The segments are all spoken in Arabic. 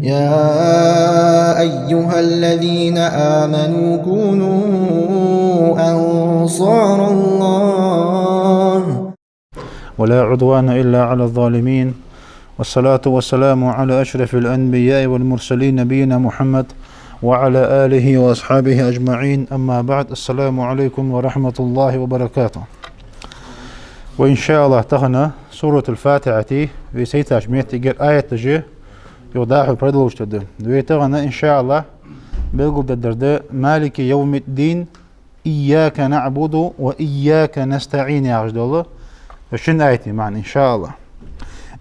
يا أيها الذين آمنوا كونوا أنصار الله ولا عدوان إلا على الظالمين، والصلاة والسلام على أشرف الأنبياء والمرسلين نبينا محمد وعلى آله وأصحابه أجمعين. أما بعد، السلام عليكم ورحمة الله وبركاته. وإن شاء الله تغنى سورة الفاتحة في سيتاش ميتي آية تجي يوضاح بردلوش تدم ويتغنى إن شاء الله بيقول الدرداء مالك يوم الدين إياك نعبد وإياك نستعين يا عجد الله. وشن آيتي معنى إن شاء الله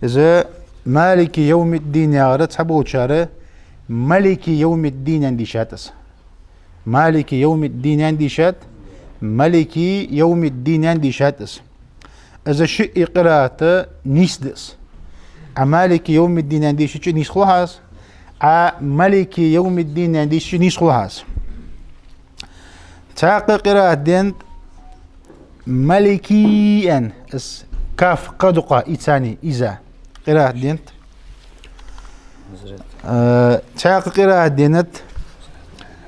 إذا مالك يوم الدين يا غرد حبو تشاره ملك يوم الدين عندي شاتس مالك يوم الدين عندي شات ملك يوم الدين عندي شاتس إذا شيء قراءته نيسدس مالك يوم الدين عندي شيء نيس خلاص ملك يوم الدين عندي شيء نيس خلاص تعق قراءة دين ملكي أن كاف قدقة إتاني إذا قراءة دين تعق قراءة دينت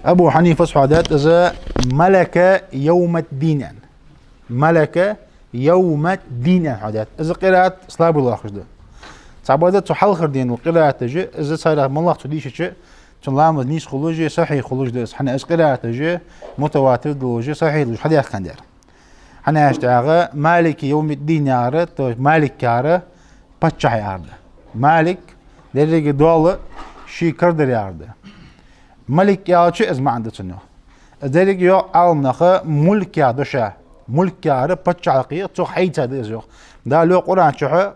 أبو حنيفة صحادات إذا ملك يوم الدين ملك يوم الدين حدات إذا قراءة صلاب الله خجده تعبادات تحل خردين وقراءة تجي إذا صار مالله تديش شيء تنلام نيس خلوجي صحيح خلوج ده حنا إذا قراءة تجي متواتر دلوجي صحيح دلوج حد يخن دار حنا أشتاعه مالك يوم الدين ياره تو مالك ياره بتشح ياره مالك درجة دولة شيء كردر ياره ملك ياره شيء إذا ما عنده تنو درجة يو عالم نخا ملك ياره شا ملك ياره بتشح قية تو حيته ده زوج ده لو قرآن شح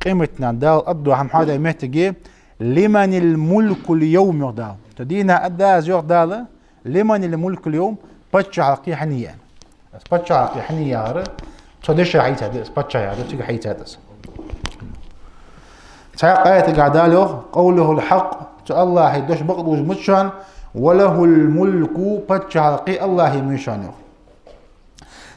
قيمتنا دال أدو هم حدا محتاجي لمن الملك اليوم يقدر تدينا أدى زوج دال لمن الملك اليوم بتشح قية حنية بتشح قية حنية ياره تدش حيته ده بتشح ياره تيجي حيته ده تعق آية قاعدة قوله الحق الله يدش بقدوش متشان وله الملك بتشعلقي الله يمشانه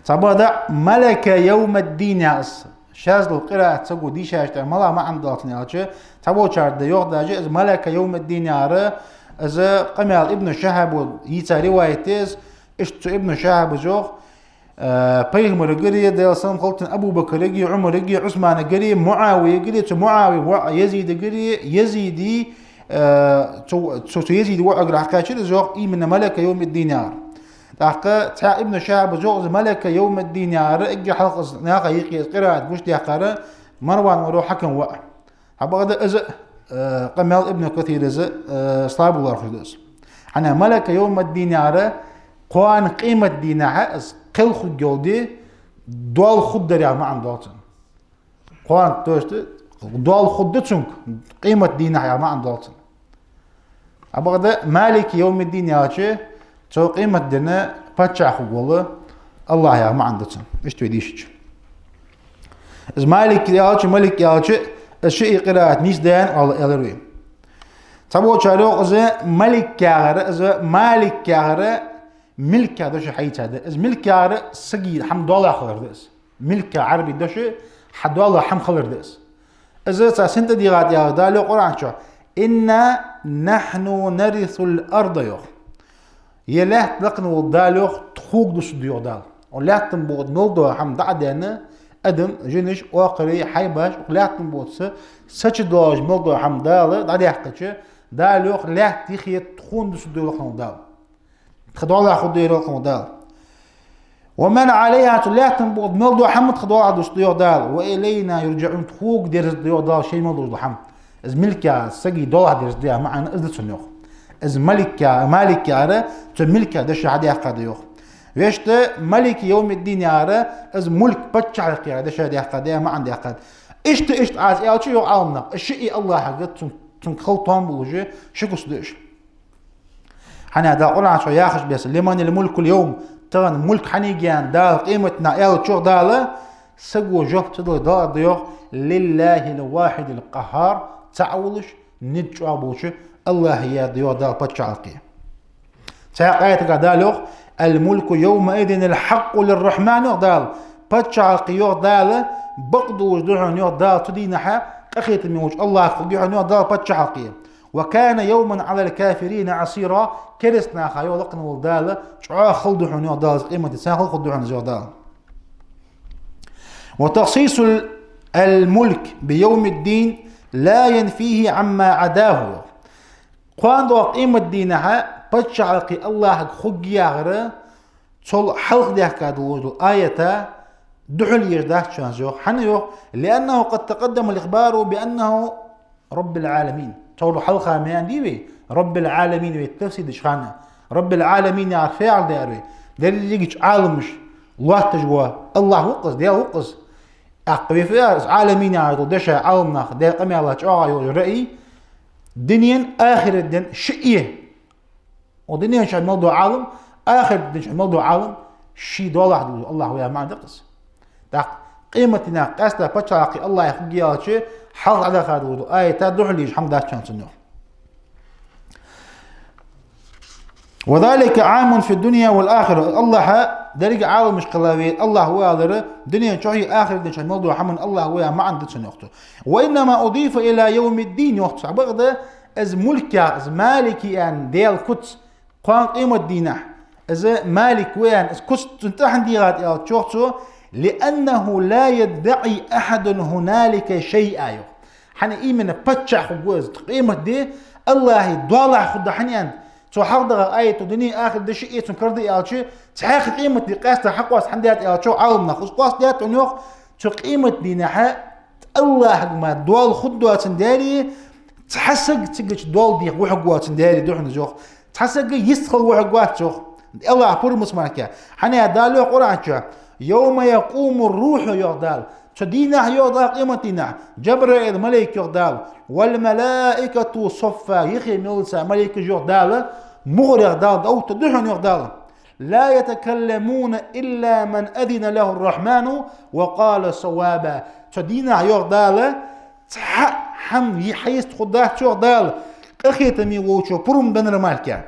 صبادا ملك يوم الدين ياس شاز القراءة تقول دي شاش تعملها ما عند الله تنياش تبو شارد يوغدا إذا ملك يوم الدين ياره إذا قمل ابن شهاب يتا روايتيز اشتو ابن شهاب زوغ بيغمر قرية ديال سلام خلطن أبو بكر قرية عمر قرية عثمان قرية معاوية قرية معاوية يزيد قرية يزيدي يزيد وعقر حكاشر زوغ من ملك يوم الدينار تحقا تاع ابن شهاب زوغ ملك يوم الدينار اجي حلق ناقا يقي قراءة مش دي قراءة مروان ورو حكم وقع حبا إذا قمال ابن كثير إذا صلاب الله خجدس أنا ملك يوم الدينار قوان قيمة دينار قل خود جودي دوال خود دريا ما عند دالتن قوان توشت دوال خود دتشنك قيمة دينار ما عند دالتن أبغى مالك يوم الدين ياچه تو قيمة دينا باتشا خو والله الله يا ما عندتن ايش توديش از مالك ياچه ملك ياچه الشيء قراءة نيس دان الله يلروي تبو شارو از ملك ياغره از مالك ياغره ملك هذا شيء حيت هذا از ملك ياغره سقي حمد الله خلر دس ملك عربي دش حد الله حم خلر دس از سنت دي غاد يا دالو قران شو إنا نحن نرث الأرض يوخ يلا تلقن ودالوخ تخوق دس ديو دال ولا تنبوض نولدو حم دعدنا أدم جنش واقري حيباش ولا تنبوض سچ دوج نولدو حم دال دعدي حقتش دالوخ لا تيخي تخون دس ديو لخن دال خدوا الله خد ديو لخن دال ومن عليها لا تنبوض نولدو حم خدوا الله دس ديو دال وإلينا يرجعون تخوق دير ديو دال شيء نولدو حم از ملكا سقي دولار درس ديا معنا ازدت سنوخ از ملكا مالك ياره تو ملكا دش عادي قاده يوخ ويشت ملك يوم الدين ياره از ملك بتشعر قيا دش عادي قاده ما عندي قاد اشت عاز يا شو عالمنا الشيء الله حقت تنخلطهم بوجه شكوس دش حنا دا قران شو ياخش بس لمن الملك اليوم ترى ملك حنيجان دا قيمتنا يا شو داله سقو جوب تدل دا ديوخ لله الواحد القهار تعولش ندجوا بوش الله يا ديو دال بتشعقي ساقيت قدالوخ الملك يومئذ الحق للرحمن دال بتشعقي يو دال بقدو وجدعن يو دال تدينها أخيت من وجه الله خليها نو دال بتشعقي وكان يوما على الكافرين عسيرا كرسنا خايو لقن ولدال شعا خلدحون يودال قيمة ساخل خلدحون يودال. وتخصيص الملك بيوم الدين لا ينفيه عما عداه. قاندو قيمة دينها بتشعلق الله خجيا غير تول حلق ديك الآية دحل يرداه شانزو حنيو لأنه قد تقدم الإخبار بأنه رب العالمين. تول حلقة ميان ديوي رب العالمين ويتفسد شخانه رب العالمين يعرف فعل داروي دليل يجي عالمش الله تجوا الله وقص ديال وقص أقوي في عالمين يعرضوا دشا عالمنا ديال قمي الله تعالى يرأي دنيا آخر الدين شيء ودنيا شو موضوع عالم آخر الدين شو موضوع عالم شيء دولة الله ويا ما دقص دق قيمتنا قاسنا بتشاقي الله يخجي على شيء حافظ على خادو آية تدوح لي حمد الله. وذلك عام في الدنيا والآخرة. الله ذلك عالم مش قلاوي الله هو هذا دنيا شوي آخر دنيا شو موضوع حمن الله هو ما عنده سنوخته. وإنما أضيف إلى يوم الدين وقت بغدا از ملك از مالكي أن ديال كت قان قيمة دينه از مالك وين از كت تنتحن ديات يا تشوختو لأنه لا يدعي أحد هنالك شيئا. حنا إيمن بتشع خجوز قيمة دي الله يدوالع خد حنيان تو حضر آية دنيا آخر ده شيء تنكردي يا شيء تحقق قيمة دي قاسة حق واس حنديات يا شو عالمنا خص قاس ديات ونيوخ تو قيمة دي نحا الله ما دوال خدوا تنداري تحسق تجش دوال دي وحقوا تنداري دوحنا جوخ تحسق يستخل وحقوا جوخ الله عبور مسمارك حنا دالو قرآن شو يوم يقوم الروح يغدال تدينا يغدال قيمتنا جبرائيل ملك يغدال والملائكة صفا يخي ملسا ملك يغدال مغر يغدال أو تدحن يغدال لا يتكلمون إلا من أذن له الرحمن وقال صوابا تدينا يغدال حم يحيست خداه يغدال أخيتمي ووشو برم دنر مالكا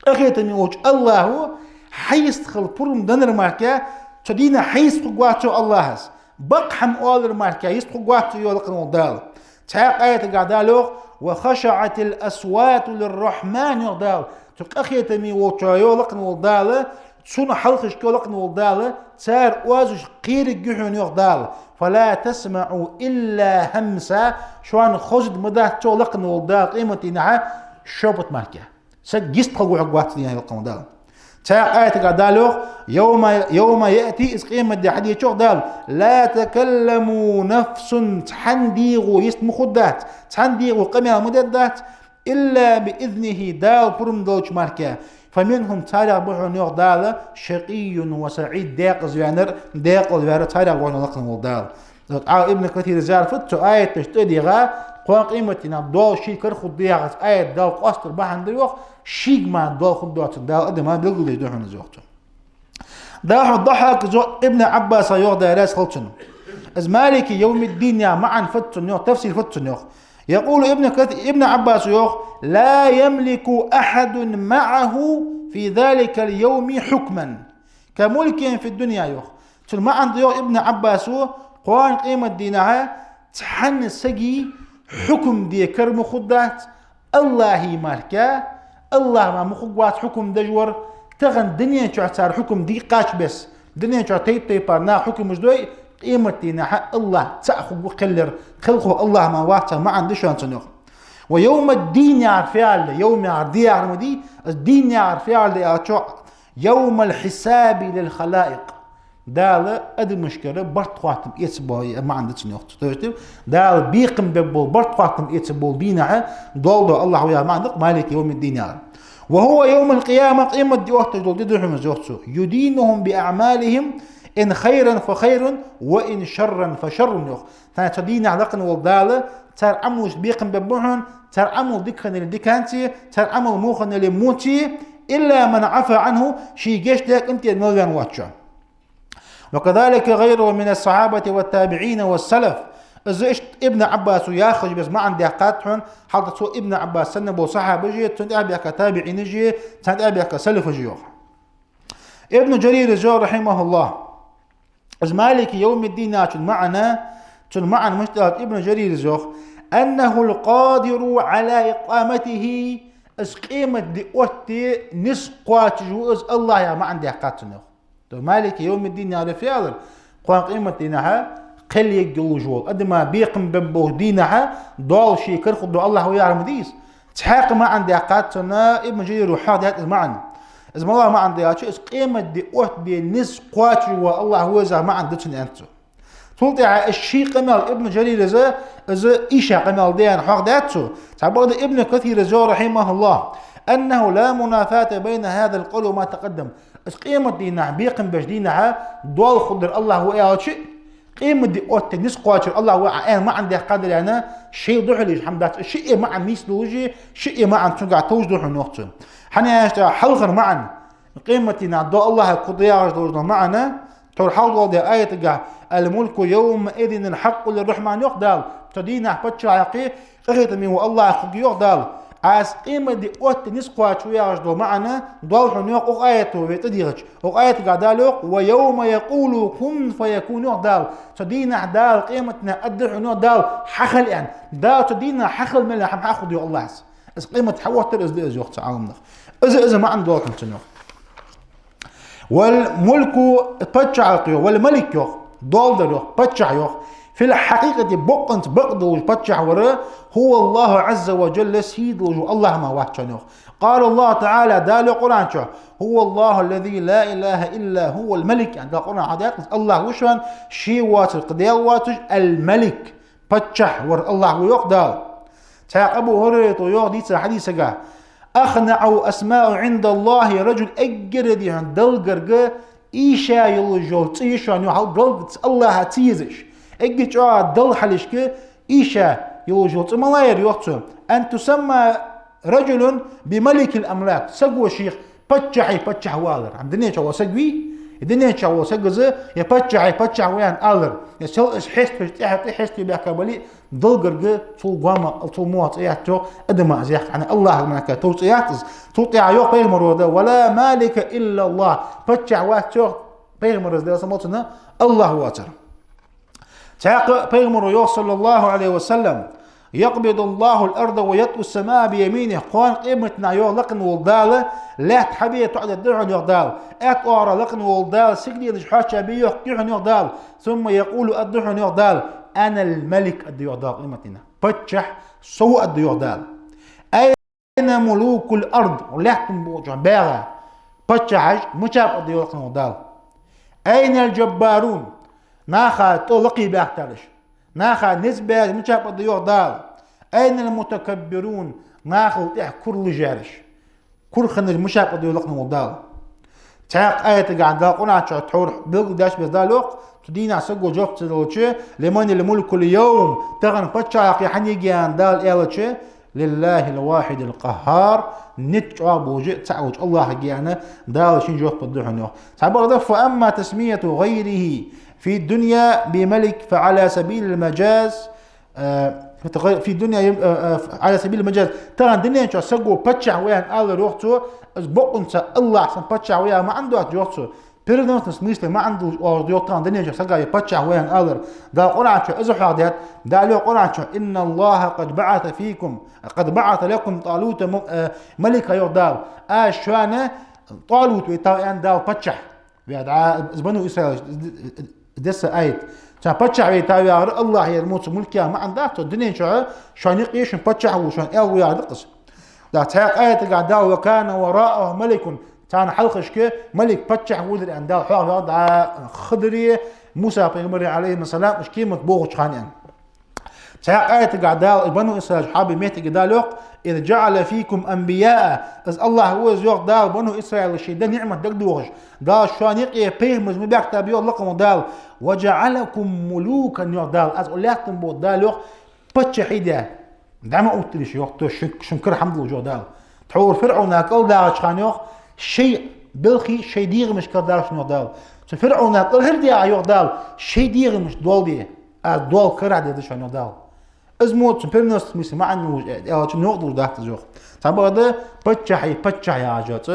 أخيتمي ووش الله حيست خل برم دنر مالكا تدينا حيست خداه الله بقحم أولر مالكا يست خداه يولقن ودال تحق آية قعدالوغ وخشعت الأصوات للرحمن يغدال تقخيتمي ووشو يولقن ودال تسون حلقش يولقن ودال تار وازش قير الجحون يغدال فلا تسمعوا إلا همسا شوان خزد مدات يولقن ودال قيمتي نحا شوبت مالكا سد يست خداه يولقن ودال تاق آية قدالوغ يوم يأتي إسقيم مدي حديث شوق دال لا تكلموا نفس تحنديغو يسمو خدات تحنديغو قمية مددات إلا بإذنه دال برم دوش ماركا فمنهم تاريخ بحون يوغ دال شقي وسعيد داق زوانر داق زوانر تاريخ بحون لقن والدال ابن كثير زار فتو آية تشتدي غا قوان قيمتنا دول شي كرخو ديغت آية دال قاستر بحن ديوغ شيك ما دول خدوات دال قد ما دلقل يدوحون زوغتو داحو ضحك زو ابن عباس يوغ داراس خلطن از مالك يوم الدين يا معا فتن يوغ تفسير فتن يوغ يقول ابن عباس يوغ لا يملك أحد معه في ذلك اليوم حكما كملك في الدنيا يوغ تل معا يوغ ابن عباس قوان قيمة دينها تحن سجي حكم دي كرم خدات الله مالكا الله ما مخوات حكم دجور تغن دنيا شو صار حكم دي قاش بس دنيا شو تيب نا حكم مش دوي قيمتنا حق الله تأخذ وقلر خلقه الله ما واتا ما عندش أنتنيخ ويوم الدين يعرف فعل يوم يعرف دي يعرف دي الدين يعرف فعل يوم الحساب للخلائق دال ادي مشكله برت خاتم يتبو ما عندك نقطه توجد دال بيقم ببول برت خاتم يتبو دينها دول الله ويا ما عندك مالك يوم الدين يعني. وهو يوم القيامه قيمه دي وقت دول يدينهم باعمالهم ان خيرا فخير وان شرا فشر يخ تدين علاقه والدال تر عمل بيقم ببوحن تر عمل دكن الدكانتي تر عمل موخن الموتي الا من عفى عنه شي جيش لك انت المليون واتشا. وكذلك غيره من الصحابة والتابعين والسلف إذا ابن عباس ياخذ بس ما عندي قاتحن حضرت ابن عباس سنبو صحابة جي تنتابع كتابعين جي تنتابع كسلف جيوخ. ابن جرير الجور رحمه الله إذ مالك يوم الدين معنا مشتهد ابن جرير الجوخ أنه القادر على إقامته اس قيمة دي أوتي نسقات جوز الله يا ما عندي قاتنه مالك يوم الدين يا رفيال قوان قيمة دينها قل يجلو جول أدما بيقم ببو دينها دول شي كرخدو الله ويعلم ديس تحاق ما عندي قاتنا ابن جرير وحاد هات معنا إذا الله ما عندي اس قيمة دي أوتي نسقات جو الله هو ما عندتن أنتو تقول الشيء قمال ابن جرير إذا إيشا قمال ديان حق داتو تعبد ابن كثير زو رحمه الله أنه لا منافاة بين هذا القول وما تقدم قيمة دينها بيقم بجدينها دول خضر الله هو إيه شيء قيمة دي أوت نسقاتر الله هو أنا ما عندي قدر أنا شيء ضحلي حمدات شيء ما عن ميسلوجي شيء ما عن تقع توجد النقطة حنا حلغر معا قيمة دينها دول الله قضية معنا تقول حول دي آية تقع الملك يومئذ الحق للرحمن يقدال تدينا بتشا يقي قريت من الله خق يقدال as قيمة دي أوت نسقات ويا رجل معنا ضل حنيق آية ويتديرج آية قدالوق ويوم يقول كن فيكون يقدال تدينا دال قيمتنا أدر حنيق دال حخل يعني دال تدينا حخل من لحم حاخد يا الله as قيمة حوتر إز دي وقت عالمنا إذا ما عند دول كنتنو والملك بتشا والملك يق دولدر يق بتشا يق في الحقيقة بقنت بقدو بتشا ورا هو الله عز وجل سيد وجو الله ما وحشنه قال الله تعالى دال القرآن هو الله الذي لا إله إلا هو الملك عند القرآن عادات الله وشان شي واتر قديل واتر الملك بتشا ور الله ويقدر تا أبو هريرة يقدي حديث قال أخنع أسماء عند الله رجل أجردي عند دلقرق إيشا يلجول تيشا نيوحل دلق الله تيزش أجد دل حلشك إيشا يلجول ملاير يوقتو أن تسمى رجل بملك الأملاك سقوى شيخ بتشح والر عمدني شو سقوي الدنيا شو سقزه يبتشح ويان ألر يسوي حست بأكبري دلقرق طول قامة طول موت إياتو أدم زيح يعني الله منك توطيع يوق بيغمر ده ولا مالك إلا الله بتشح واتو بيغمر ده سموتنا الله واتر تعاق بيغمر يوق صلى الله عليه وسلم يقبض الله الأرض ويطوي السماء بيمينه قوان قيمتنا يوق لقن والدالة لا تحبيه تعد الدرع يقدال أتوارى لقن والدال سجلي لجحاشا بيوق يحن يقدال ثم يقول الدرع يقدال أنا الملك الدي يقدال قيمتنا بتشح سوء الدي يقدال أين ملوك الأرض ولا تنبوجع باغا بتشحش مشاب الدي يقدال أين الجبارون ناخا تلقي باخترش ناخا نسبة مشاب الدي يقدال أين المتكبرون ناخا تح كل جارش كل خنج مشاق ديو لقنا ودال تعاق آية قاعد قلنا تحور بيل داش بذالوق تدينا سقو جوف تدلوشة لمن الملك اليوم تغن بتشاق يحني جان دال إيلوشة لله الواحد القهار نتشوا بوجه تعوج الله جانا دال شين جوف بدحنو تعبر فأما تسمية غيره في الدنيا بملك فعلى سبيل المجاز في الدنيا على سبيل المجاز ترى الدنيا شو سقوا بتشع ويان الله روحته بقنت الله عشان بتشع ويا ما عنده جوته بيردون تسميسله ما عنده أرضيات ترى الدنيا شو سقى بتشع ويان الله ده قرآن شو إذا حادث ده له قرآن شو إن الله قد بعث لكم طالوت ملك يردال شانه طالوت ويتاوان دال بتشع بيدعى زبنوا إسرائيل دس آية كان بتشع ويتاوي الله يرموت ملكها ما عنده الدنيا شو نقيش بتشع وشان أوي يدقس لا تحق آية قاعد وكان وراءه ملك كان حلقش كه ملك بتشع ولد عند حاضر خضري موسى بيغمر عليه السلام مش كيمة بوغش خانيان تحق آية قاعد بنو إسرائيل حابي ميت قدالوق إذ جعل فيكم أنبياء إذ الله هو زيوق دال بنو إسرائيل الشيء ده نعمة دقدوغش دال شان يقي بيغمز مباك تابيو لقم دال وجعلكم ملوكا يقدال أز أولياتم بو دالوق بتشحيدا دعم أوتليش يوق شنكر حمد الله دال تحور فرعون أكل دال شخانيوق شيء بلخي شيء ديغ مش كدال شنو دال فرعون أكل هردي عيوق دال شيء ديغ مش دول دي دول كرع دي شنو دال ازموت سبيرنس مش ما عنه نقدر داخل زوق طب هذا بتشحي عجات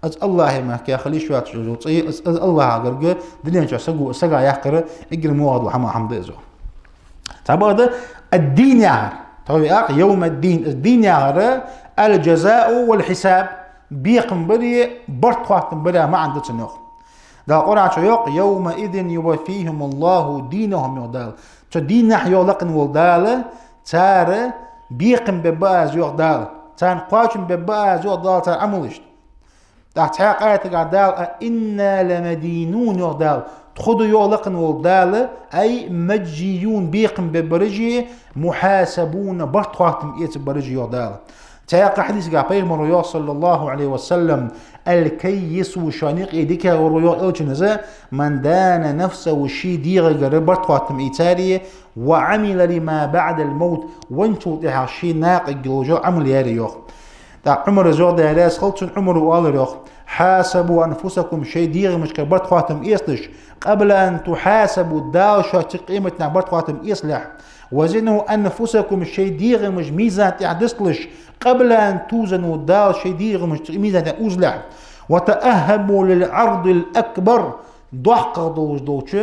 از الله ما كي خلي شويه تجوطي از الله غرق دنيا شو سقا يحقر اجر مواد وحما حمد زو طب هذا الدين يعر طبعا يوم الدين يا الجزاء والحساب بيقم بري برتقات بري ما عندك نوخ دا قرآن شيوق يومئذ يوفيهم الله دينهم يودال تو دين نحيو لقن ولدال تار بيقم بباز يودال تان قاچم بباز يودال تار عملش تحت آيات قال إنا لمدينون يودال تخدو يولقن ولدال أي مجيون بيقم ببرجي محاسبون برتقاتم إيت برجي يودال تاق حديث قال بيغمر صلى الله عليه وسلم الكيس وشانيق إيديك وريو إلجنزة من دان نفسه وشي ديغ قربت قاتم إيتاري وعمل لما بعد الموت وانشو تيها شي ناق الجوجو عمل ياريوخ تا عمر زود يالاس خلصن عمر والريوخ حاسبوا أنفسكم شي ديغ مش كربت قاتم إيسلش قبل أن تحاسبوا داو شاتي قيمتنا برت قاتم إيسلح وزنوا أنفسكم شي ديغ مش ميزان تحدثلش قبل أن توزنوا داو شي ديغ مش ميزان تأوزلح وتأهبوا للعرض الأكبر ضحق دوش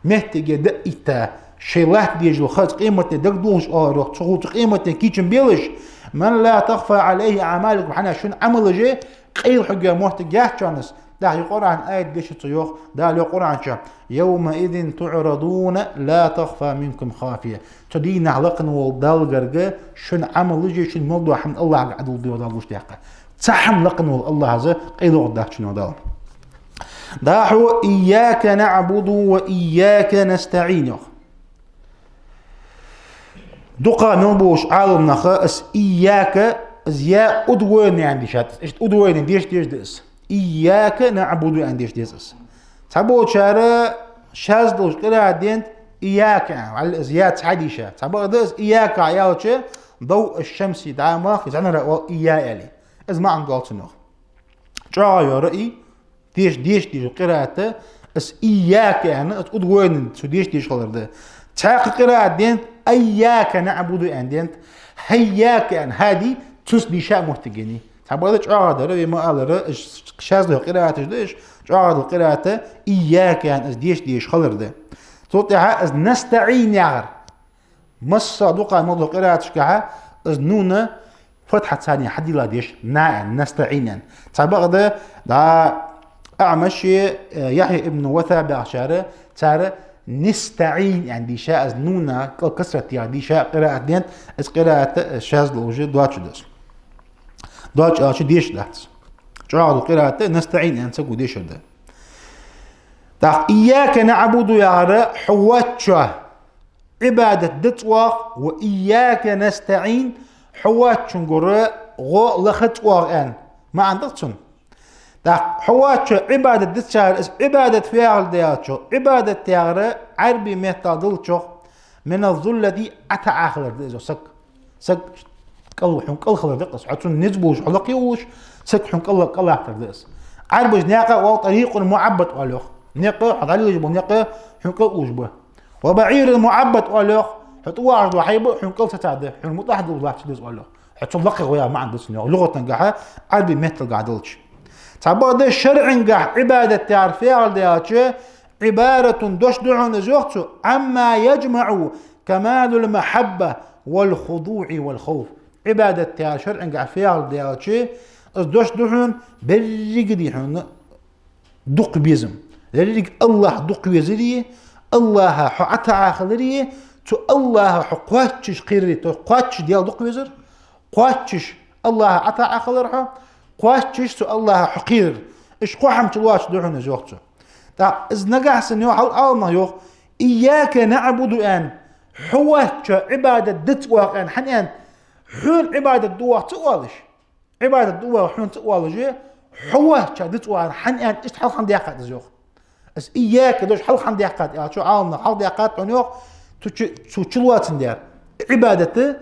محتاجة دقيتا شي لاح ديجو خاص قيمة دقدوش روح تشغل قيمة كيتشن بيلش من لا تخفى عليه أعمالكم حنا شون عمل جي قيل حقا محتاجة جانس ده يقول عن آية ديش تيوخ ده يقول عن شا يومئذ تعرضون لا تخفى منكم خافية تدين علقن والدال قرقا شون عمل جي شون موضوع حمد الله عدل دي ودال وش ديقا تحم لقن الله هذا قيل قداه شنو دال داحو إياك نعبد وإياك نستعين يوخ دقا نوبوش عالم نخا اس إياك زيا أدوين عندي شات إيش أدوين ديش ديس إياك نعبد عنديش ديس تبو شارع شازدوش كلا دينت إياك على زياد حديشة تبو دس إياك عيالش ضوء الشمس دعما خزعنا رأوا إياه علي إذا ما عن قالت نخ جاي رأي ديش قراءته اس إياك يعني أدوين ديش خلر ده تاق قراءة دينت إياك نعبد عندينت هياك يعني هذه تسدي شاء محتجني تبغى هذا ربي ما قال شاذ له قراءته ديش هذا قراءته إياك يعني از ديش خلر ده توطيها از نستعين يعر مس صادقة موضوع قراءته كها از نونة فتحة ثانية حد لا ديش نستعين يعني تبغى ده أعمش يحيى ابن وثا بعشرة ترى نستعين يعني دي شاء از نونة كسرة يعني دي شاء قراءة دينت از قراءة شاذ لوجه دواتش دس دواتش آش ديش دات جعل قراءة نستعين يعني تقول ديش ده تاق إياك نعبد يا حواتشا عبادة دتوا وإياك نستعين حواتش نقول غو لختوا أن ما عندكش تاق حواتشا عبادة دتشار عبادة فيعل دياتشو عبادة تيارة عربي مهتادلشو من الظل دي أتعاخر ديزو سك قل حنقل خلر دقس عطون نجبوش حلقيوش سك حنقل قل احتر دقس عربوش ناقة وطريق معبد والوخ ناقة حضالي يجبو ناقة حنقل وجبه وبعير المعبد والوخ حطوا عرض وحيبو حنقل ستعده حن مطاحد وضلاح تدوز والوخ حطوا لقي ويا ما عندس نيو لغة نقاها عربي مهتل قاعدلش تعبا ده الشرع نقاح عبادة تعرفيها على عبارة دوش دعون زوختو عما يجمع كمال المحبة والخضوع والخوف عبادة تاع شرع نقع فيها الدياتشي دوش دحون بريق ديحون دق بيزم لريق الله دق بيزري الله حتى آخري تو الله حقواتش قيري تو قواتش ديال دق بيزر قواتش الله حتى آخر قواتش تو الله حقير اش قوحم تلواش دحون زوختو تا از نقع سنيو حال يوخ إياك نعبد أن حواتش عبادة دت واقعا حنيان حون عبادة دوا تقوالش عبادة دوا حون تقوالش حوه شادت وان حنيان إيش حل خن دياقات زوخ اس إياك دوش حل خن دياقات يا شو عالنا حل دياقات عنيوخ تو تشلوات ندير عبادته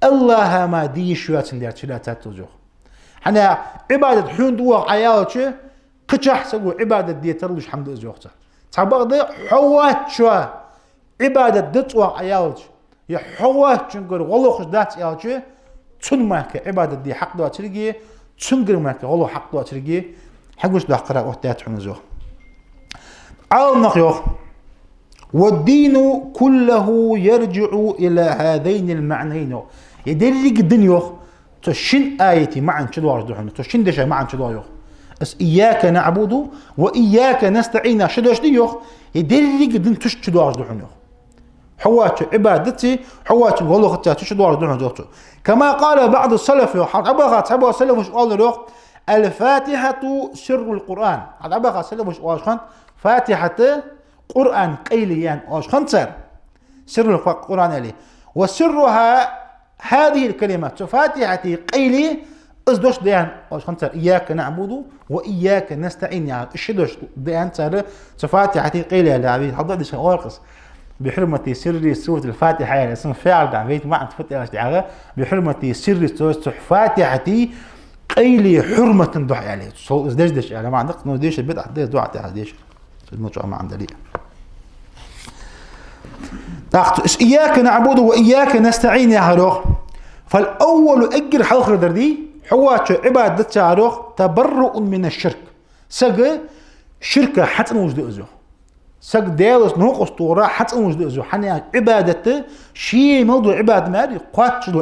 الله ما دي شوات ندير تشلاتات زوخ حنا عبادة حون دوا عيالش قشح سقو عبادة دي ترلش حمد زوخته تعبغ حوه شو عبادة دتوا عيالش يا حوه چنگر والله خوش دات يالچه چون ماك عبادة دي حق دوا تريجي چنگر ماك والله حق دوا تريجي حقوش ده قراء وحدات حنزوخ عال نقيوخ والدين كله يرجع إلى هذين المعنيين يدري قدن يوخ تشين آيتي معن شدوار دحون تشين دشا معن شدوار يوخ اس إياك نعبد وإياك نستعين شدوش دي يوخ يدري قدن تش شدوار دحون يوخ حوات عبادتي حوات غلوختا تشدوار دحون يوخ كما قال بعض السلف يوخ عبغات عبغ السلف وش قال يوخ الفاتحة سر القرآن عبغ السلف وش قال فاتحة قرآن قيليان وش خنصر سر القرآن عليه وسرها هذه الكلمات فاتحة قيلي ازدوش ديان وش خنصر إياك نعبد وإياك نستعين يعني الشدوش ديان صار فاتحة قيلي يا لعبي حضر ديش أورقص بحرمة سر سورة الفاتحة يعني اسم فاعل دعويت ما عند فتح اشتعاغة بحرمة سر سورة فاتحة قيلي حرمة ضحي عليه صوت ازدش يعني ما عندك نوديش البدع ديش دعاء تحديش الموضوع ما عند دليل تاخذ إياك نعبد وإياك نستعين يا هروخ فالأول أجر حلقة دردي حوات عبادة تاروخ تبرؤ من الشرك سق شركة حتى وجد أزوخ سق ديالوس نوق أسطورة حتى وجد أزوخ حني عبادته شيء موضوع عبادة ماري قوات شدو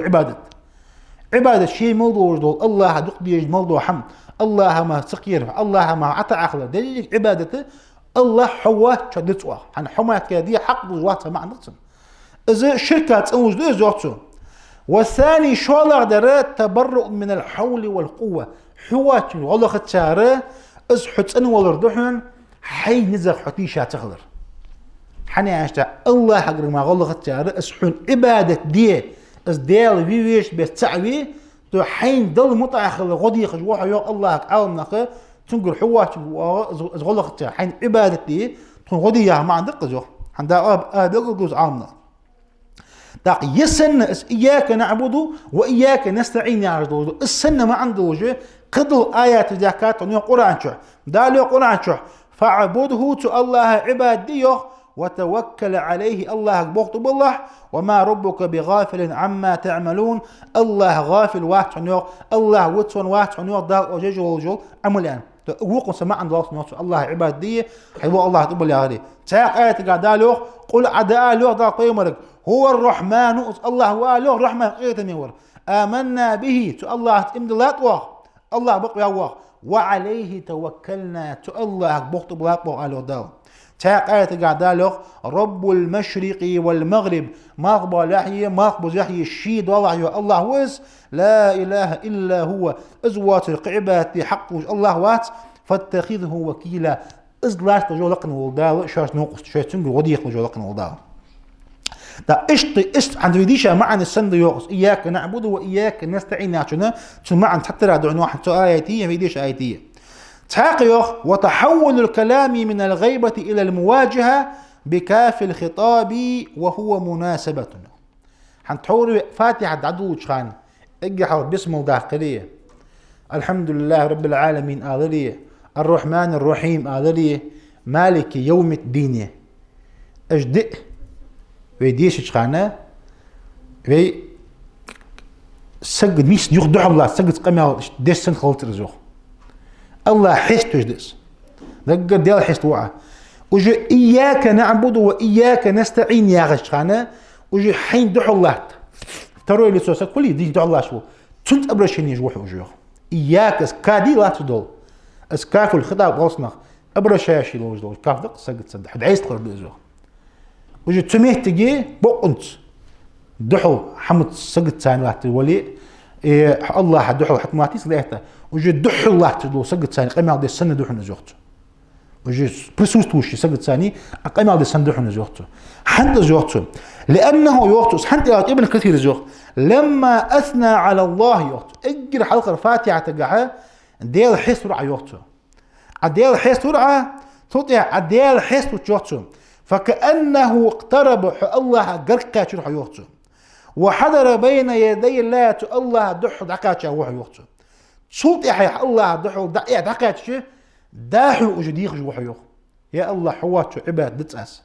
عبادة شيء موضوع وجدو الله دقدي موضوع حمد الله ما سقير الله ما عطى عقله دليل عبادته الله حوات شدتوا عن حماية كذي حق وجواتها مع نقصن إذا شركات أوجد أزوخته والثاني شو لغدره تبرؤ من الحول والقوة حوات والله ختاره إز حتن والردحن حي نزغ حتيشة تخضر حني عشتا الله حق ما والله ختاره إز حن عبادة دي إز ديال فيش بيستعوي تو حين دل متأخر غدي خجوح يو الله عالم نقه تنقل حوات إز والله ختاره حين عبادة دي تون غدي يا ما عندك جو عندها بيقول عالمنا داق يسن إياك نعبد وإياك نستعين يا رجل السنة ما عنده وجه قدل آيات ذاكات ونيو قرآن شو دالو قرآن شو فاعبده تو الله عباديه وتوكل عليه الله بوقت بالله وما ربك بغافل عما تعملون الله غافل واحد عنيو الله وتسون واحد عنيو داق وجيج وجل عملان وقم سماع عند الله عباديه حيبو الله تقبل يا غري تاق آيات قادالو قل عدالو داق قيمرك هو الرحمن الله وآله الرحمن قيتا ميور آمنا به تو الله امدلات الله بقى الله وعليه توكلنا تو الله بقى بقى آله داو تاق آية قاعدة رب المشرق والمغرب ما قبل لحية ما قبل لحية الشيد والله الله وز لا إله إلا هو أزوات القعبات حق الله وات فاتخذه وكيلا إزلاش تجو لقن والداو شاش نوقف شاش تنقل وديق تجو لقن والداو دا اشت عند فيديشا معن السند يوقس إياك نعبد وإياك نستعين ناتنا ثم معن حتى لا دعنا واحد آياتية فيديشا آياتية تحقيق وتحول الكلام من الغيبة إلى المواجهة بكاف الخطاب وهو مناسبتنا حنتحول فاتحة عدو خان اجي حول باسمه داخلية الحمد لله رب العالمين آذرية الرحمن الرحيم آذرية مالك يوم الدين اجدئ ويديش شخانة وي سجد ميس يخدع الله سجد قمة ديش سن خلط رزوخ الله حس تجدس ذكر ديال حس توعى وجي إياك نعبد وإياك نستعين يا غشخانة وجي حين دعو الله تروي اللي سوسك كل دي دعو الله شو تنت أبرشين يجوح وجوه إياك اسكادي لا تدول اسكاف الخطاب غصنخ أبرشاشي لو جدول كاف دق سجد سد حد عايز تقرب بيزوه وجي تسميه تجي بقنت دحو حمد سجد ثاني واحد ولي إيه الله حدحو حكماتي صديقته وجي دحو الله تدو سجد ثاني قيمة على السنة دحو نزوجته وجي برسوس توشي سجد ثاني قيمة على السنة دحو نزوجته حتى زوجته لأنه يوقت حتى ابن كثير زوج لما أثنى على الله يوقت اجر حلقة الفاتحة تقعها ديال حس رعى يوقته عديال حس رعى تطيع عديال حس وتوقته فكأنه اقترب الله قرقا شرح يوقته وحضر بين يدي الله الله دحو دقاتش وح يوقته صوت يحيى الله دحو دقاتش داحو وجديخ جوح يوق يا الله حوات عباد دتأس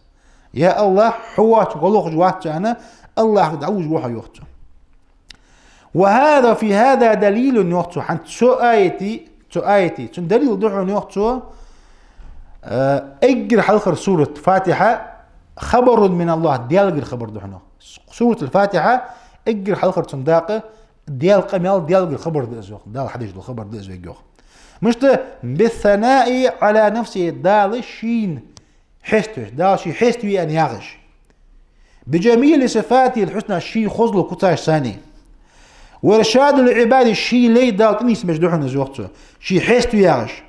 يا الله حوات غلوخ جوات أنا الله دعوج جوح يوقته وهذا في هذا دليل يوقته عن سو آيتي دليل دحو يوقته اجر حلقة سورة فاتحة خبر من الله ديالجر خبر دحنا سورة الفاتحة اجر حلقة صنداقة ديال قميال ديال الخبر دزوخ دال حديث الخبر دزوخ مش بالثناء على نفسه دال شين حستوش دال شي حستوي أن يغش بجميل صفاته الحسنى شي خزل كتاش ثاني وإرشاد العباد الشي لي دال تنيس مجدوحن زوخته شي حستوي يغش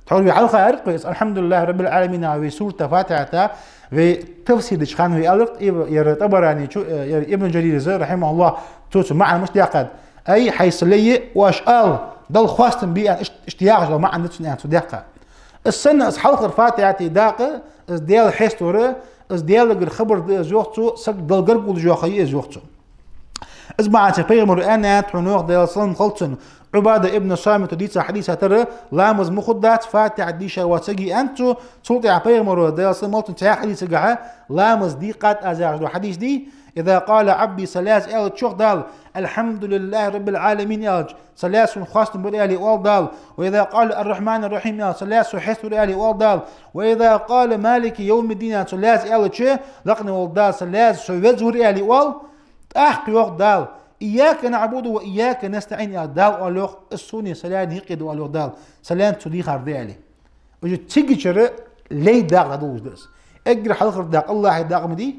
تقول في حلقة أرقص الحمد لله رب العالمين في سورة فاتحة في تفسير شخان في ألق يرتبر يعني ابن جرير رحمه الله توت معنى مش يعقد أي حيث لي وأشقال ضل خواستم بي أن اشتياق لو ما عندك يعني تدقق السنة حلقة الفاتحة داقة از ديال حستورة از ديال الخبر زوجته سك ضل قرب جوخي زوجته از بعد بيغمر أنا تنوخ ديال صلم خلصن عبادة ابن صامت ديتا حديثة ترى لامز مخدات فاتح ديشة واتسجي أنتو سلطي عبيغمر ديال صلم خلصن تحيا حديثة قاعة لامز دي قات أزاج وحديث دي إذا قال عبدي سلاس إل تشوخ دال الحمد لله رب العالمين إل سلاس خاص بريالي أول دال وإذا قال الرحمن الرحيم إل سلاس حس بريالي أول دال وإذا قال مالك يوم الدين سلاس إل تشي لقن أول دال سلاس سويز بريالي أول أحق يوخ دال إياك نعبد وإياك نستعين إل دال أولوخ السوني سلان يقيد أولوخ دال سلان تدي خار ديالي وجو تيجي شر لي داغ دوز دس أجر حلقة داغ الله داغ مدي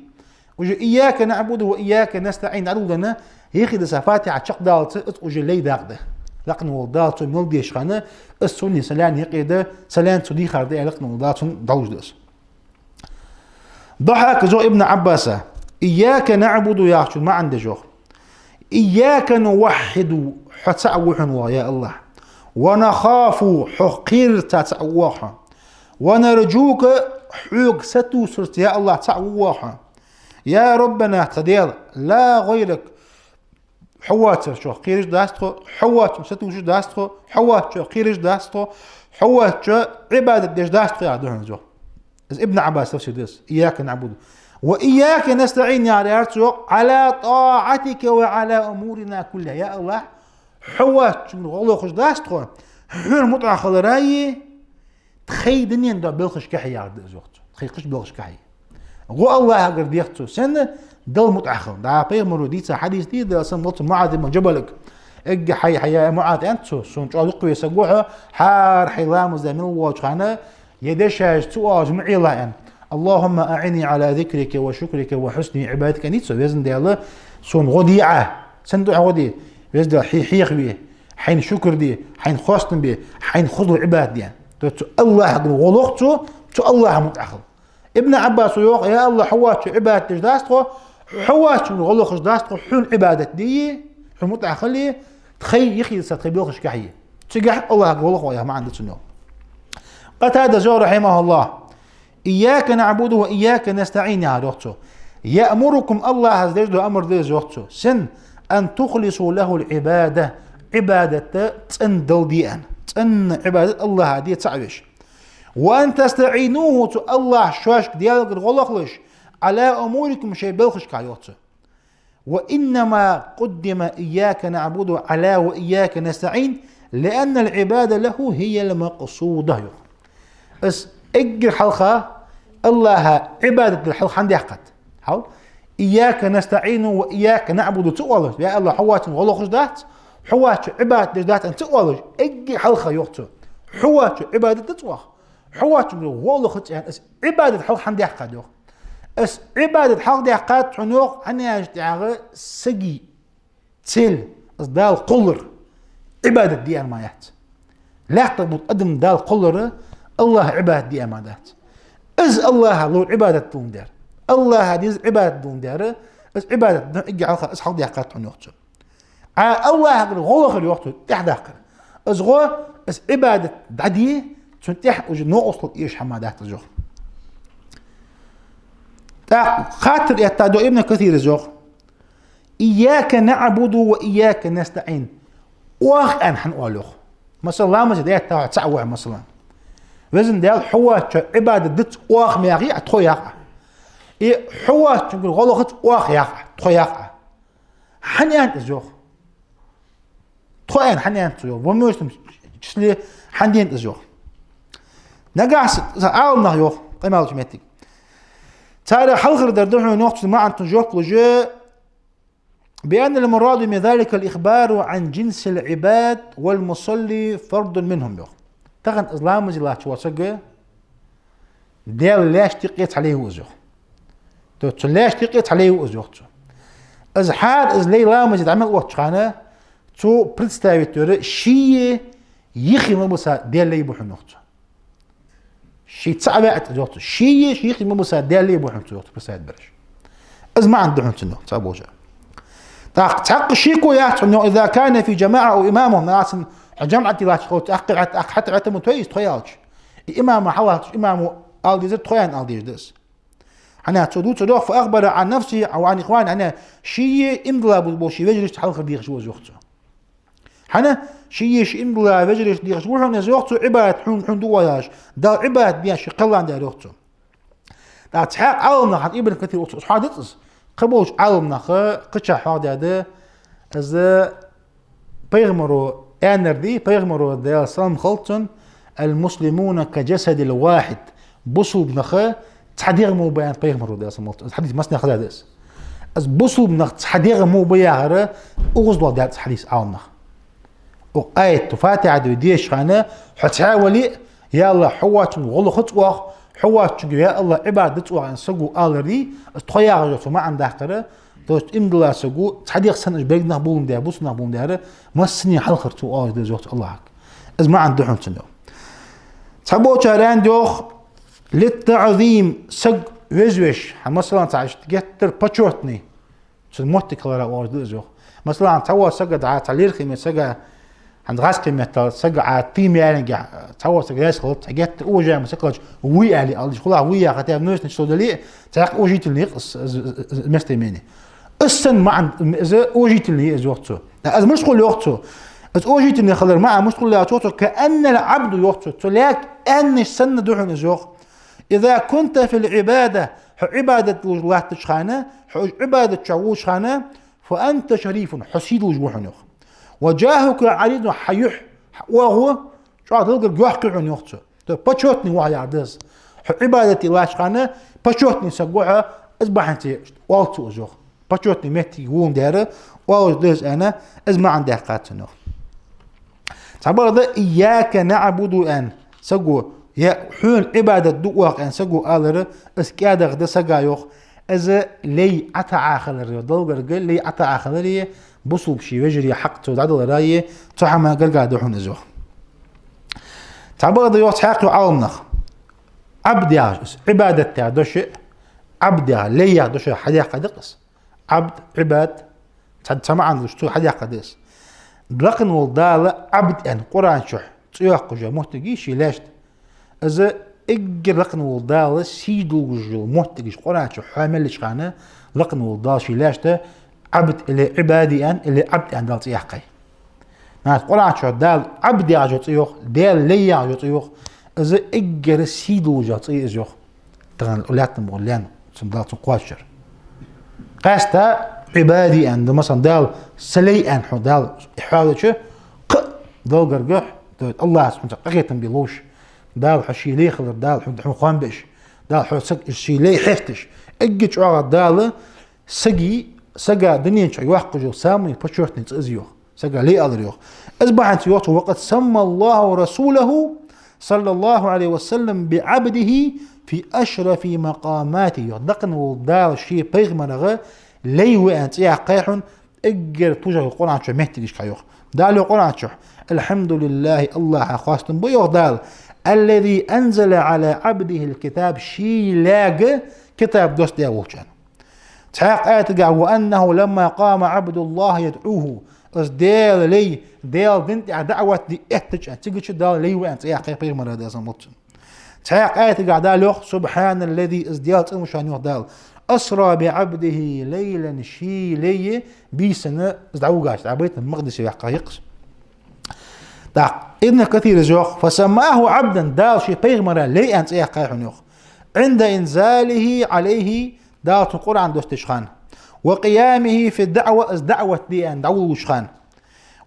وجو إياك نعبد وإياك نستعين عدودنا يخد سفاتي على شق دالت وجو لي داغده لقن ولدات ملدي شخانه السوني سلان يقيده سلان تدي خار ديالي لقن ولدات دوز دس ضحك جو ابن عباس إياك نعبد يا ما عنده جو إياك نوحد حتعوحن يا الله ونخاف حقير تتعوحا ونرجوك حوق ستو سرت يا الله تعوحا يا ربنا تديل لا غيرك حوات شو خيرج داستو حوات ستو شو داستو حوات شو خيرج داستو حوات شو عبادة ديش داستو يا دهن جو ابن عباس تفسير ديس إياك نعبد وإياك نستعين يا ريارتو على طاعتك وعلى أمورنا كلها يا الله حوات شو والله خش داستو حور مطعة خضراي تخي دنيا دا بلخش كحي يا زوجته تخي قش بلخش كحي غو الله أقدر ديختو سنة دل متأخر دا بيغمرو ديتا حديث دي دا سنة معاذ من جبلك اجي حي حيا معاذ انتو سنة عدق يسقوها حار حيلام زي من الواجهانة يدشاج تواج معي الله اللهم أعني على ذكرك وشكرك وحسن عبادتك نيتسو بيزن دي الله سن غديعة سندوع غدي بيزن حيخ بيه حين شكر دي حين خواستن بيه حين خضو عباد دي تو الله أقدر غلوختو تو الله متأخر ابن عباس يوق يا الله حوات عبادة داستو حوات غلوخش داستو حون عبادة دي حون متأخر لي تخي يخي ستخي بلوخش كحية تقح الله غلوخ ويا ما عنده سنو قتادة جو رحمه الله إياك نعبد وإياك نستعين يا دوختو يأمركم الله عز وجل أمر ذي زوختو سن أن تخلصوا له العبادة عبادة تندل ديان تن عبادة الله هذه تعبش وأن تستعينوه تو الله شواشك ديالك الغلقلش على أموركم شيء بلخش كايوتو وإنما قدم إياك نعبد على وإياك نستعين لأن العبادة له هي المقصودة بس اجر حلقة الله عبادة الحلقة عندي حقت حاول إياك نستعين وإياك نعبد تقولش يا الله حوات غلقش دات حوات عبادة دات أن تقولش اجر حلقة يوتو حوات عبادة تتوخ حوات والله خد يعني عبادة حق عندي حق دوخ اس عبادة حق دي حقات عنوق أنا أجتعغ سجي تل دال قلر عبادة دي أمايات لا تبط أدم دال قلر الله عبادة دي أمانات إز الله لو عبادة دون دار الله هذه عبادة دون دار إز عبادة إجي على إز حق دي حقات عنوق الله غلق الوقت تحدق إز غو إز عبادة دعدي تنتح وجه نوصل إيش حمادات الزوج تا خاطر يتادو ابن كثير الزوج إياك نعبد وإياك نستعين واخ أن حنقولوخ مثلا لا مجد يتاوع تعوع مثلا وزن ديال حوات عبادة دت واخ مياغي أتخو يقع حوات نقول غلقت واخ يقع تخو يقع حنيان الزوج تخوين حنيان الزوج وموسم تشلي حنيان الزوج نقاس عاون نهيوخ قيمة الجميتي تاري حلقة دردوحنا نوقت ما عن تنجوك لجي بأن المراد من ذلك الإخبار عن جنس العباد والمصلي فرد منهم يوم تغن إسلام زي شو وصقه ديال ليش تقيت عليه وزوخ تو ليش تقيت عليه وزوخ از حال از لي لام زي عمل وقت خانه تو представитель شيء يخي مبوسا ديال لي بوحن وقت شيء تصعبت وقت شيء يخي مبوسا ديال لي بوحن وقت بساعد برش از ما عنده حنت انه تصابوجا تحق شيكو يات انه اذا كان في جماعه او امامهم ناس جمعه لا تخوت حتى عتم تويس تويالش امام حوات امام الديز تويان الديز انا تدو فاخبر عن نفسه او عن اخوان انا شيء امضى بوشي وجرش حلق ديخ شو زوخته انا شيء امضى وجرش ديخ شو حنا زوخته عباد حن دواياش دا عباد بياش قلان دا زوخته دا تحق عالم حق ابن كثير حادث قبوش عالم قشا حادث از بيغمرو انردي بيغمرو دا سلام خلطن المسلمون كجسد الواحد بصوب نخا تحدير مو بيان بيغمرو دا سلام حديث مسنا خدادس از بصوب نخ تحدير مو بيان اغزلو دا حديث عالم او ايت تفاتع دو ديش خانه حتحاولي يا الله حوات غلو خطوه حوات يا الله عبادة وعن سجو آلري تخيار جو ما عنده كره توست إمدلا سجو تحديق سنة بيجنا بوم ده بوسنا بوم ده ما السنين حلقة تو ده زوجت الله إز ما عنده حن سنو تبو شهرين دوخ للتعظيم سج وزوش مثلا تعيش تجتر بتشوتني تسموت كلارا وارد زوج مثلا توا سجد على تعليق من سجا عند غاسك متى سجع تيم يعني توا سجع خلط جت اوجا مسكلج وي علي الله خلا ويا خاطر نوش نشودلي تاق اوجيت اللي مستميني السن ما عند اذا اوجيت اللي زوقته از مش كل وقته از اوجيت اللي خلر مع مش كل وقته كان العبد وقته لك ان السن دحون زوق اذا كنت في العباده عباده الله تشخانه عباده شوش خانه فانت شريف حسيد وجوهنه وجاهك عريض حيح وهو شو هتلقى جوحك عن يخته بتشوتني وهي عدس عبادتي لاش خانه بتشوتني سجوها اصبح انت والتو زوخ بتشوتني متي وون داره واوز انا از ما عندي قاتنو تعبر ده اياك نعبد ان سجو يا حول عباده دوق ان سجو الر اسكادر ده سجايوخ از لي عتا اخر دولغر لي عتا اخر بصوب شي وجري حقته دعدل رايه تحما قرقا دوحون ازوخ تعبر ديوت حاقو عالمنخ عبد ياجس عبادة دوش عبد ليا دوش حديقة دقس عبد عباد تسمع دوش تو حديقة دقس لقن والدالة عبد ان قرآن شح تيوق جو محتقيش لاشت اذا اجر لقن والدالة سيدو جو محتقيش قرآن شح حامل شخانه لقن والدالة شي لاشته عبد اللي عبادي ان اللي عبد ان دال تيحقي ناس قرآن شو دال عبد يا تيوخ دال لي يا تيوخ اذا اجر سيدو جو تيوخ تغن الاولاد مغلان سمدال تقواشر قاستا عبادي ان مثلا دال سلي ان حو دال احاول شو دال قرقح الله سبحانه قيتم بلوش دال حشي لي خضر دال حو خوان بش دال حو سك شي لي حفتش اجي شو دال سقي سجا دنيا شيء واحد جو سامي بشرتني تأذيه سجا لي أدريه أصبحت يوت وقد سمى الله رسوله صلى الله عليه وسلم بعبده في أشرف مقاماته يدقن والدار شيء بيغمرغ لي وأنت يا قيح اجر توجه القرآن شو مهتديش كيوخ دال القرآن شو الحمد لله الله خاصة بيوخ دال الذي أنزل على عبده الكتاب شي لاق كتاب دوست ياوجان تحق آيات قال وأنه لما قام عبد الله يدعوه اس ديل لي ديل بنت دعوة دي احتج ان تيجي دال لي وانت يا اخي بيغمر هذا سموت تحق آيات قال دال سبحان الذي اس ديل مشان دال أسرى بعبده ليلا شي لي بيسنة دعوه قاش عبيت المقدس يا حقيقس ابن كثير زوخ فسماه عبدا دال شي بيغمر لي انت يا اخي عند انزاله عليه دعوة القرآن دوستشخان وقيامه في الدعوة دعوة دي ان دعوة وشخان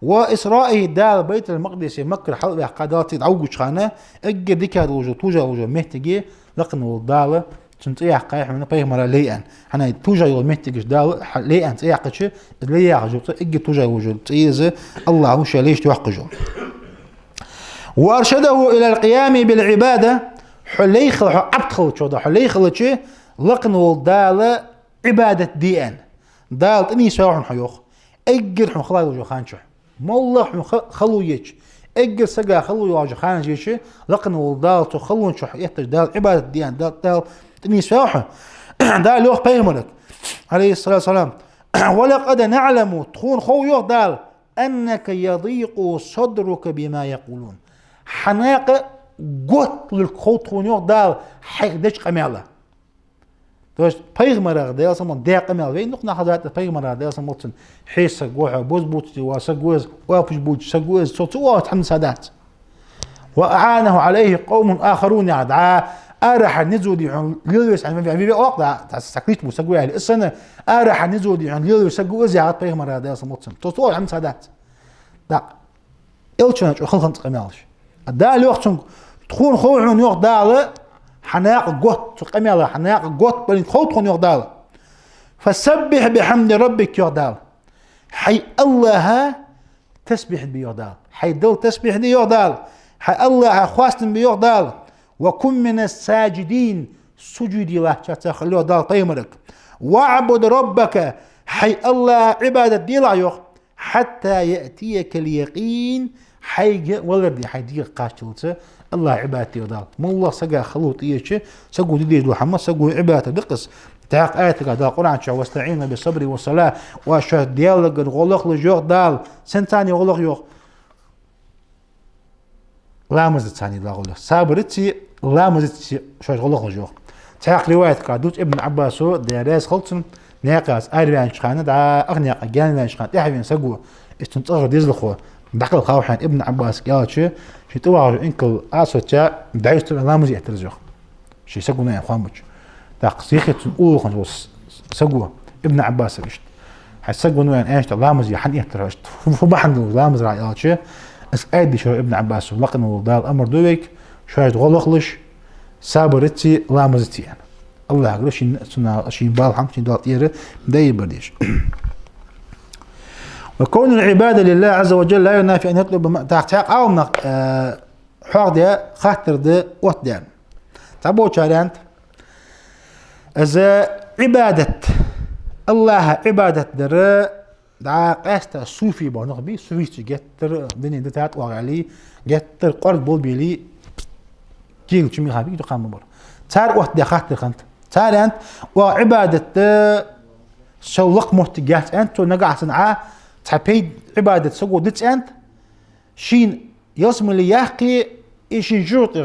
وإسرائه دال بيت المقدس مكر حلقة قادات دعوة وشخانة اجي ديكا الوجو توجه وجو مهتجي لقن والدالة تنتيح قايح من بيه مرة ليان حنا توجا يول مهتجش دال ليان تيح قش ليا جو إجي توجا وجود تيز الله وش ليش توقع جو وأرشده إلى القيام بالعبادة حليخ عبد شو ده حليخ لشيء لقنوا دال عبادة ديان دال إني سواحن حيوخ إجر حن خلاص وجو خانشه مالله حن خلو يج إجر سجى خلو وجو خانش يش لقنوا دال تخلون شو يحتاج دال عبادة ديان دال إني سواحن دال لوح بيملك عليه الصلاة والسلام ولقد نعلم تخون خو يوخ دال أنك يضيق صدرك بما يقولون حناق قط للخوت خون يوخ دال حيقدش قميله دوست پیغمبر دل سمون دق مل وی نخ نخذات پیغمبر دل سمون حس جوه بوز بوت واسجوز وافش بوت سجوز صوت حمد سادات وأعانه عليه قوم آخرون يدعى أرح نزودي عن ليلوس عن في وقت سكريت مسجوه السنة أرح نزودي عن ليلوس سجوز يعط پیغمبر دل سمون صوت حمد سادات دق إلشنج خلقن قمالش دا الوقت تكون خوعون يوق دال حناق قط قميلة حناق قط بل خوت خون يغدال فسبح بحمد ربك يغدال حي الله تسبح بيغدال حي دل تسبح دي يغدال حي الله خواستن بيغدال وكن من الساجدين سجودي له تخليه دال طيمرك واعبد ربك حي الله عبادة دي لا يغ حتى يأتيك اليقين حي ولدي حي دي قاشلته الله عبادتي ودال ما الله سجى خلوط إيش سجوا ديج محمد سجوا عبادة دقس تعق آيات هذا القرآن شو واستعين بالصبر والصلاة وشهد ديالك الغلق لجوق دال سنتاني غلق يوق لا مزت ثاني لا غلق صابرتي لا مزت شو غلق لجوق تعق رواية كادوت ابن عباس دراس خلصن ناقص أربعين شخانة دا أغنياء جانبين شخانة تحوين سجوا استنتظر ديزلخو دقل خاوحان ابن عباس قال شيء توعر إنكل أسوأ بعيش لا مزيح ترجع شيء سجونا يا خامج تقصيخة أول خنوس سجوا ابن عباس رشت حسجونا وين إيش لا مزيح حن يحترجت فبحن لا مزرع قال شيء أسأدي شو ابن عباس ولقنا دال الأمر دويك شوية غلقلش سابرتي لا مزتي يعني الله يقول شيء شيء بالحم شيء دال طيرة داي برديش وكون العبادة لله عز وجل لا ينافي أن يطلب تحقيق أو حق ده خاطر ده وقت ده تابو شاريانت إذا عبادة الله عبادة در دعا قاستا صوفي بانغبي صوفي جتر دنيا دتات وعلي جتر قرد بول بيلي جيل شمي خابي تقام بمر تار وقت ده خاطر خنت تاريانت وعبادة شولق محتجات أنتو نقع صنعاء تحبيد عبادة سقو دتس أنت شين يصم اللي يحكي إيش جوت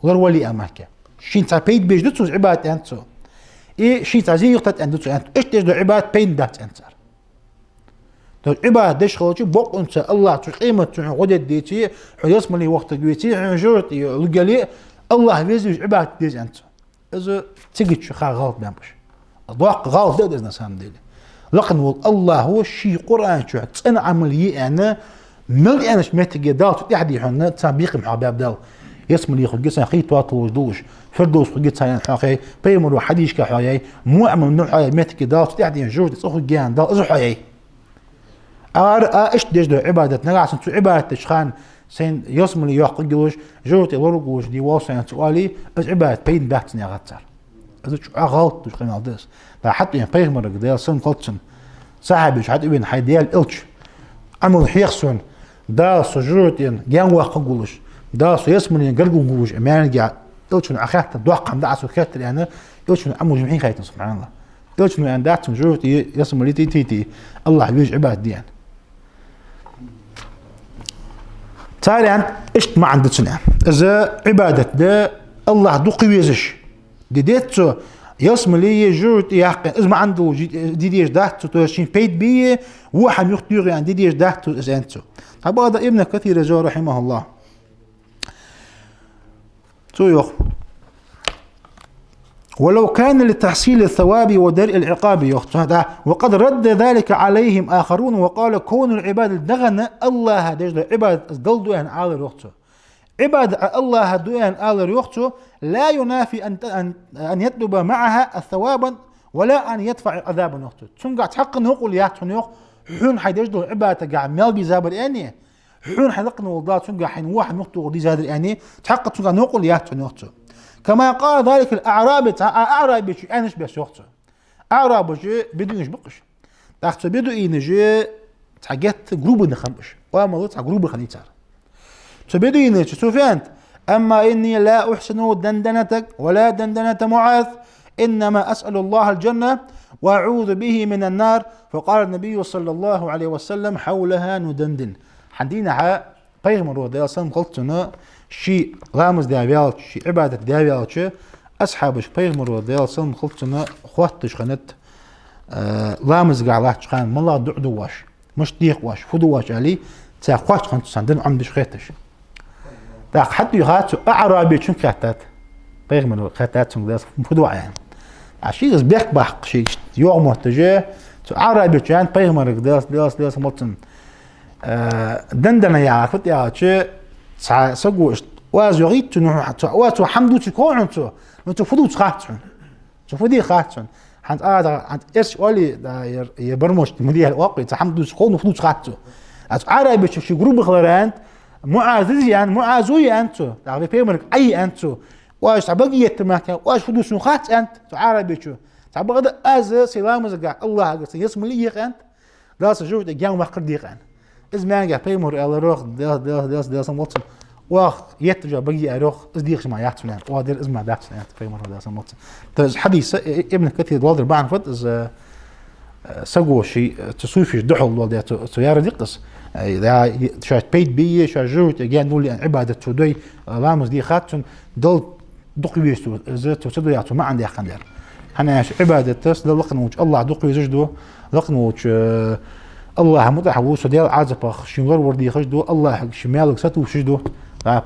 غير ولي أماكن شين تحبيد بيج دتس عبادة أنت إيه شين تعزيه يقتد أنت أنت إيش تجد عبادة بين دات أنت تو عبادة دش خلاص بق أنت الله تقيمة تعودت ديتي حيصم اللي وقت جوتي جوت لقلي الله بيزوج عبادة ديز أنت إذا تجد شو خا غلط بيمش ضاق غلط ده ناس هم ديله لكن الله هو الشيء قرآن شو أنا عملية أنا ملي أنا شميت جدال تحدي حنا تسابيق محابب دال يسمى لي خد جسنا خيط واطل دوش فردوس خد جسنا حقي بيمر حديش كحياي مو عمل نوع حياي ميت جدال تحدي جوج تصخ جان دال أزح حياي إيش دجدو عبادة نقعد سنتو عبادة تشخان سين يسمى لي يحق جوج جوج يلورجوج دي واصل سؤالي عبادة بين بحثنا غتر إذا شو غلط مش قيمة داس لا حتى يعني بيغمر قديال سن قلتن صاحبي شحد ابن حيديال إلش عمل حيخسون دا سجود جان واقع قولش دا سيسمن ينقلقوا قولش أمان جا إلش أخيات دوق عم دعسوا كاتر يعني إلش عمو جمعين خيتن سبحان الله إلش أن دعت سجود يسمن لي تي الله يوجع عباد ديان تالي عن إيش ما عندك سنة إذا عبادة ده الله دقي ويزش ديتو يسمى لي جوت يحق إذا ما عنده ديديش دهتو توشين بيت بيه وحم يختير يعني ديديش دهتو إذا أنتو هذا ابن كثير جو رحمه الله تو يخ ولو كان لتحصيل الثواب ودرء العقاب يخ وقد رد ذلك عليهم آخرون وقال كون العباد دغن الله دجل عباد قلدوا يعني على الوقت عبادة الله هدوين آل ريوختو لا ينافي أن يطلب معها الثواب ولا أن يدفع عذابا نوختو تنقع تحق نوق لياتو نوق حون حيدجدو عبادة قاع ميل بزابر يعني حون حلقنا والله تنقع حين واحد نوختو ودي زادر يعني تحق تنقع نوق لياتو نوختو كما قال ذلك الأعرابي شو أنش بس يوختو أعرابي بدو يشبقش تاختو بدو ينجي تحقت جروب نخمش وما تاع جروب خليتار تبدو ينجي شوف أنت أما إني لا أحسن دندنتك ولا دندنة معاذ إنما أسأل الله الجنة وأعوذ به من النار فقال النبي صلى الله عليه وسلم حولها ندندن حدينا بيغمر ودي أصلا قلتنا شيء غامز ديابيالك شيء عبادة ديابيالك أصحابش بيغمر ودي أصلا قلتنا خواتش خنت غامز قاعلات خان مالله دعدواش مش ديق واش فدواش علي تا خواتش خنت سندن عمدش خيتش دا حد يغاتو أعرابي شون كاتات بيغمر كاتات شون داس فدوا يعني عشي غز بيك باق شي يوم مرتجه تو عربي كان بيغمر داس ملتن دندنا يا فت يا تشي سقو وازوريت تو حمدو تكون انتو فدو تخاتون تو فدي خاتون حنت عند ايش ولي يبرمج مدير الواقع تحمدو تكون فدو تخاتو عربي شي جروب خلران معازي يعني معازوي انتو تعرف بيغمر اي انتو واش تعبقيت معك واش فدوس نخات انت عربي شو تعبق از سلام زقع الله قص يسم لي انت داس جو جام وقت دقيق ان ازمان قا بيمر ال روخ داس موت واخ يتجا بقي اروخ ازديق ما يحتمل وادر ازما داس انت بيمر داس موت تز حديث ابن كثير والدر بعن فت از سقو شي تسويفش دحل والدر تو يا ردقس اذا شات بيت بي شاجوت جان نقول عباده تودي لامز دي خاتن دول دقي بيستو زت وتدياتو ما عندي خندر انا عباده تس لقنوج الله دقي زجدو لقنوج الله متحوس ديال عازبخ شمر وردي خجدو الله شمالك ستو شجدو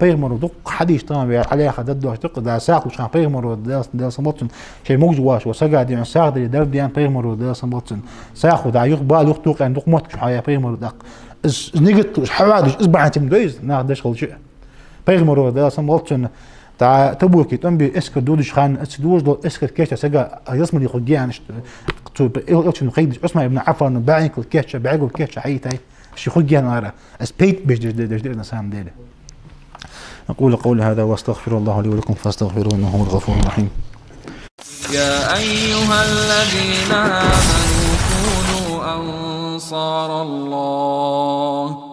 بيغمر دق حديث طامي عليه خددو تقدا ساق وش بيغمر داس سموتن شي موجواش وسقاد يعني ساق دي درب ديان بيغمر داس سموتن ساق دا يقبال يختوق عند دق حياه بيغمر دق نيجت حوادث اسبوع تمدويز ناخدش كل شيء بيغمر داس سموتن تا تبوكي تنبي اسك دودش خان اسدوج دو اسك كيش سجا يسمى لي خجيان تو الشن قيد اسمع ابن عفان باعين كل كيش باعوا كيش حيتاي شي خجيان ارا اسبيت باش دير نسام ديله اقول قول هذا واستغفر الله لي ولكم فاستغفروه انه هو الغفور الرحيم يا ايها الذين امنوا كونوا انصار الله